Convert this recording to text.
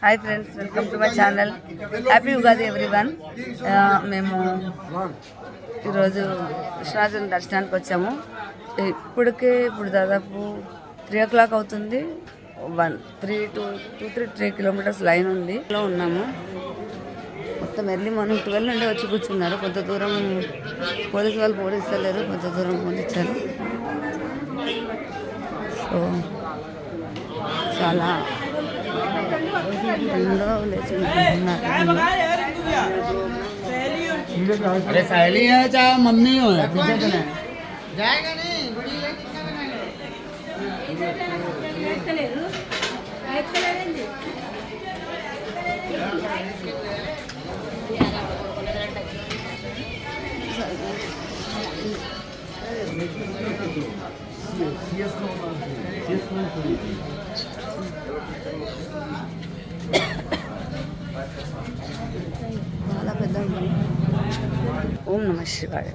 Hi friends, welcome to my channel. Happy Ugadi everyone. మేము ఈరోజు విశ్వనాథుని దర్శనానికి వచ్చాము. ఇప్పుడు దాదాపు 3 o'clock అవుతుంది. 3 kilometers లైన్ ఉంది. ఉన్నాము మొత్తం ఎర్లీ మార్నింగ్ 12 నుండి వచ్చి కూర్చున్నారు. కొంత దూరం పోలీసు వాళ్ళు పోలీస్తలేరు, కొంత దూరం పోలీసారు. సో చాలా अरे सहेली है चाहे मम्मी हो पीछे तो नहीं जाएगा नहीं చాలా పెద్ద. ఓం నమః శివాయ.